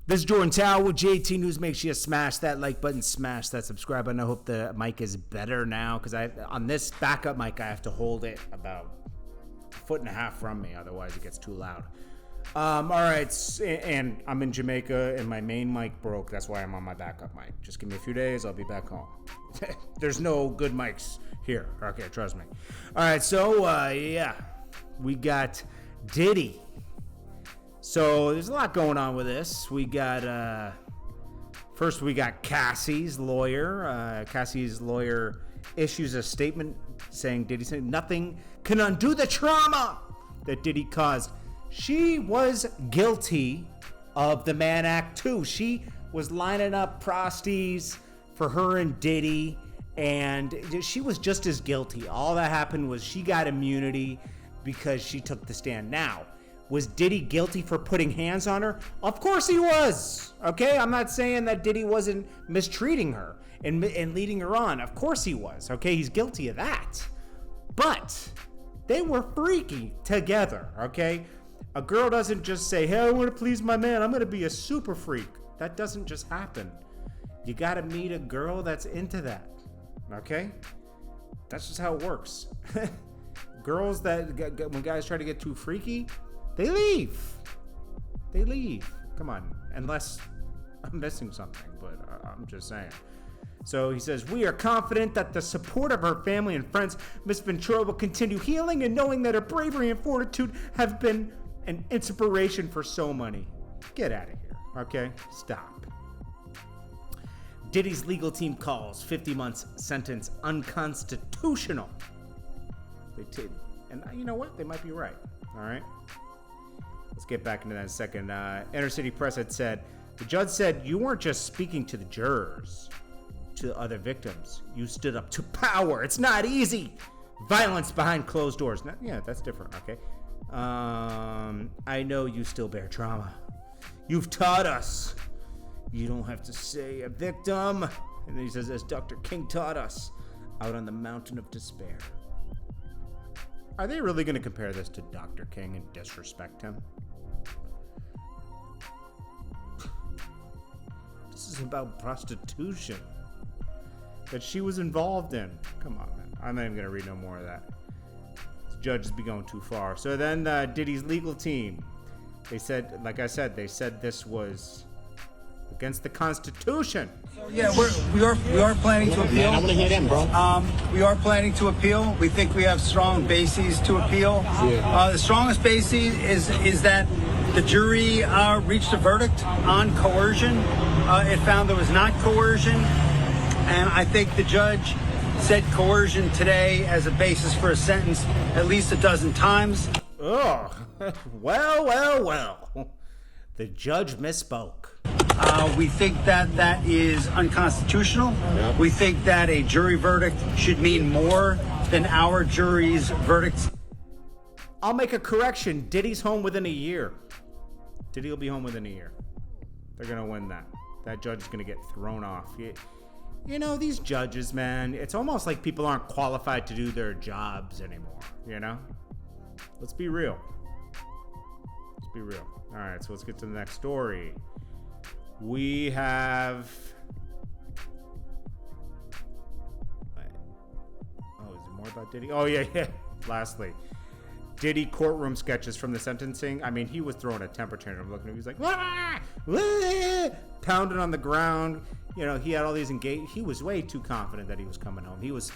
This is Jordan Tower with JT News. Make sure you smash that like button, smash that subscribe button. I hope the mic is better now because on this backup mic, I have to hold it about a foot and a half from me. Otherwise, it gets too loud. All right, and I'm in Jamaica, and my main mic broke. That's why I'm on my backup mic. Just give me a few days. I'll be back home. There's no good mics here. Okay, trust me. All right, so, yeah, we got Diddy. So there's a lot going on with this. We got, first we got Cassie's lawyer. Cassie's lawyer issues a statement saying Diddy said nothing can undo the trauma that Diddy caused. She was guilty of the Mann Act too. She was lining up prosties for her and Diddy, and she was just as guilty. All that happened was she got immunity because she took the stand. Now, was Diddy guilty for putting hands on her? Of course he was. Okay, I'm not saying that Diddy wasn't mistreating her and leading her on. Of course he was. Okay, he's guilty of that. But they were freaky together. Okay, a girl doesn't just say, "Hey, I want to please my man. I'm going to be a super freak." That doesn't just happen. You got to meet a girl that's into that. Okay, that's just how it works. Girls that when guys try to get too freaky, they leave. They leave. Come on. Unless I'm missing something, but I'm just saying. So he says, we are confident that the support of her family and friends, Miss Ventura, will continue healing and knowing that her bravery and fortitude have been an inspiration for so many. Get out of here. Okay? Stop. Diddy's legal team calls 50 months sentence unconstitutional. They did. And you know what? They might be right. All right? Let's get back into that in a second. Inner City Press had said, the judge said you weren't just speaking to the jurors, to other victims. You stood up to power. It's not easy. Violence behind closed doors. Now, yeah, that's different, okay? I know you still bear trauma. You've taught us. You don't have to say a victim. And then he says, as Dr. King taught us, out on the mountain of despair. Are they really going to compare this to Dr. King and disrespect him? This is about prostitution that she was involved in. Come on, man. I'm not even going to read no more of that. This judge is be going too far. So then Diddy's legal team, they said, like I said, they said this was against the Constitution. Yeah, we are planning to appeal. I want to hear them, bro. We are planning to appeal. We think we have strong bases to appeal. The strongest basis is that the jury reached a verdict on coercion. It found there was not coercion, and I think the judge said coercion today as a basis for a sentence at least a dozen times. Oh, well. The judge misspoke. We think that is unconstitutional. Yep. We think that a jury verdict should mean more than our jury's verdicts. I'll make a correction. Diddy's home within a year. Diddy will be home within a year. They're going to win that. That judge is going to get thrown off. You know, these judges, man, it's almost like people aren't qualified to do their jobs anymore, you know? Let's be real. Let's be real. All right, so let's get to the next story. We have... Oh, is there more about Diddy? Oh, yeah. Lastly, Diddy courtroom sketches from the sentencing. I mean, he was throwing a temper tantrum. Looking at him, he was like, wah! Wah! Pounding on the ground. You know, he had all these he was way too confident that he was coming home. He was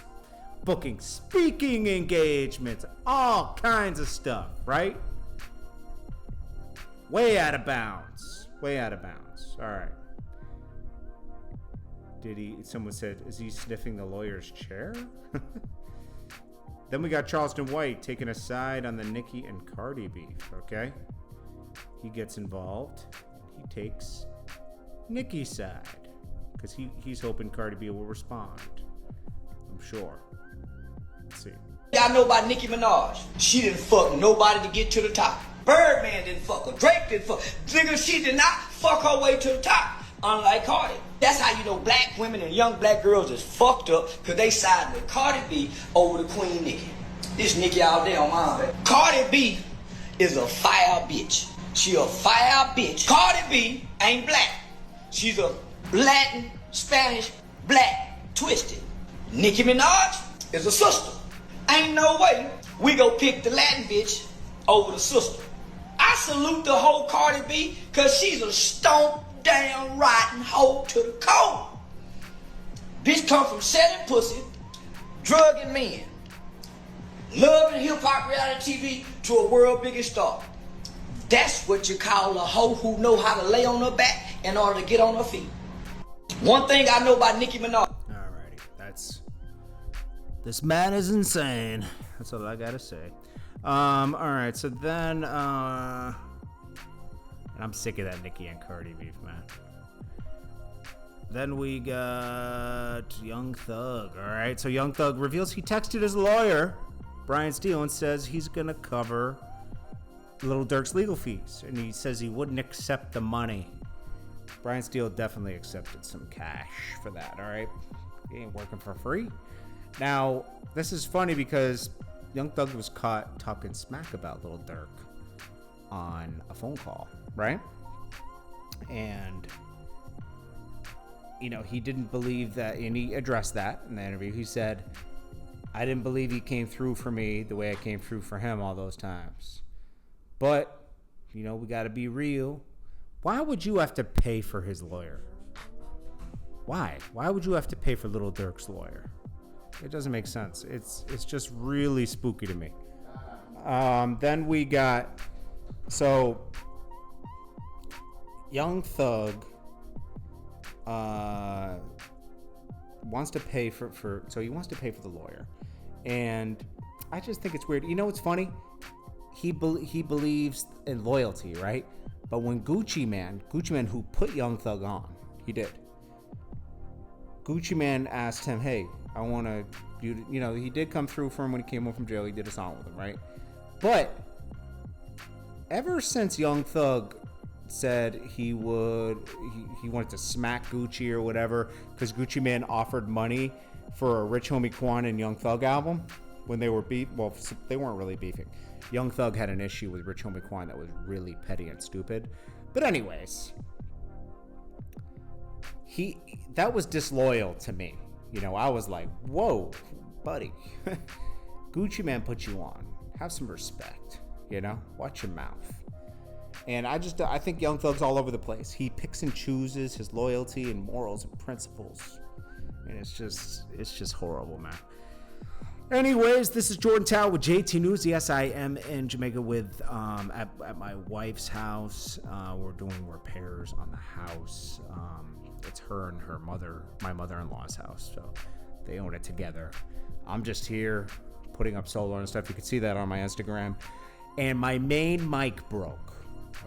booking speaking engagements, all kinds of stuff, right? Way out of bounds. Way out of bounds. All right. Someone said, is he sniffing the lawyer's chair? Then we got Charleston White taking a side on the Nicki and Cardi beef, okay? He gets involved. He takes Nicki's side because he's hoping Cardi B will respond. I'm sure. Let's see. Y'all know about Nicki Minaj. She didn't fuck nobody to get to the top. Birdman didn't fuck her. Drake didn't fuck her. Nigga, she did not fuck her way to the top. Unlike Cardi. That's how you know black women and young black girls is fucked up because they side with Cardi B over the Queen Nicki. This Nicki out there on mine. Cardi B is a fire bitch. She a fire bitch. Cardi B ain't black. She's a Latin, Spanish, black, twisted. Nicki Minaj is a sister. Ain't no way we go pick the Latin bitch over the sister. I salute the whole Cardi B because she's a stomp down rotten hoe to the core. Bitch come from selling pussy, drugging men, loving hip-hop reality TV to a world biggest star. That's what you call a hoe who know how to lay on her back in order to get on her feet. One thing I know about Nicki Minaj. Alrighty, this man is insane. That's all I gotta say. Alright, so then, and I'm sick of that Nicki and Cardi beef, man. Then we got Young Thug. Alright, so Young Thug reveals he texted his lawyer, Brian Steele, and says he's gonna cover Lil Durk's legal fees. And he says he wouldn't accept the money. Brian Steele definitely accepted some cash for that, alright? He ain't working for free. Now, this is funny because Young Thug was caught talking smack about Lil Durk on a phone call, right? And, you know, he didn't believe that, and he addressed that in the interview. He said, I didn't believe he came through for me the way I came through for him all those times. But, you know, we got to be real. Why would you have to pay for his lawyer? Why? Why would you have to pay for Lil Durk's lawyer? It doesn't make sense. It's just really spooky to me. Then we got, so Young Thug wants to pay so he wants to pay for the lawyer, and I just think it's weird. You know what's funny? He believes in loyalty, right? But when Gucci Man, who put Young Thug on, he did. Gucci Man asked him, hey, I want to, you know, he did come through for him when he came home from jail. He did a song with him, right? But ever since Young Thug said he wanted to smack Gucci or whatever, because Gucci Man offered money for a Rich Homie Quan and Young Thug album when they were well, they weren't really beefing. Young Thug had an issue with Rich Homie Quan that was really petty and stupid. But anyways, that was disloyal to me. You know, I was like, whoa, buddy. Gucci Man put you on. Have some respect, you know? Watch your mouth. And I think Young Thug's all over the place. He picks and chooses his loyalty and morals and principles. And it's just horrible, man. Anyways, this is Jordan Tower with JT News. Yes, I am in Jamaica with at my wife's house. We're doing repairs on the house. It's her and my mother-in-law's house. So they own it together. I'm just here putting up solar and stuff. You can see that on my Instagram. And my main mic broke.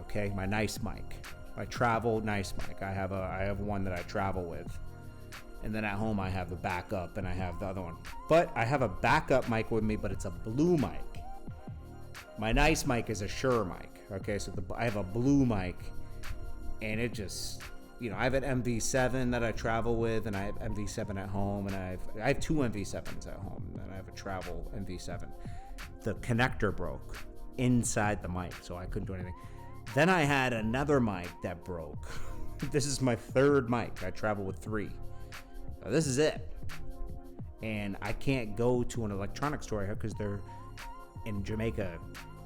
Okay, my nice mic. My travel nice mic. I have one that I travel with. And then at home I have the backup and I have the other one. But I have a backup mic with me, but it's a blue mic. My nice mic is a Shure mic. Okay, so I have a blue mic, and it just, you know, I have an MV7 that I travel with, and I have MV7 at home, and I have two MV7s at home, and I have a travel MV7. The connector broke inside the mic, so I couldn't do anything. Then I had another mic that broke. This is my third mic. I travel with 3. So this is it. And I can't go to an electronics store here because they're in Jamaica.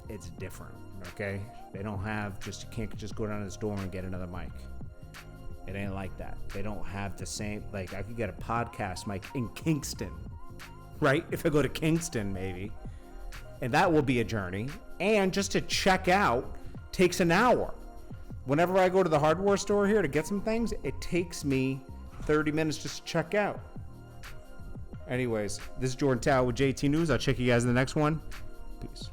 It's different, okay? They don't have you can't just go down to the store and get another mic. It ain't like that. They don't have the same, like I could get a podcast mic in Kingston, right? If I go to Kingston, maybe. And that will be a journey. And just to check out takes an hour. Whenever I go to the hardware store here to get some things, it takes me 30 minutes just to check out. Anyways, this is Jordan Tower with JT News. I'll check you guys in the next one. Peace.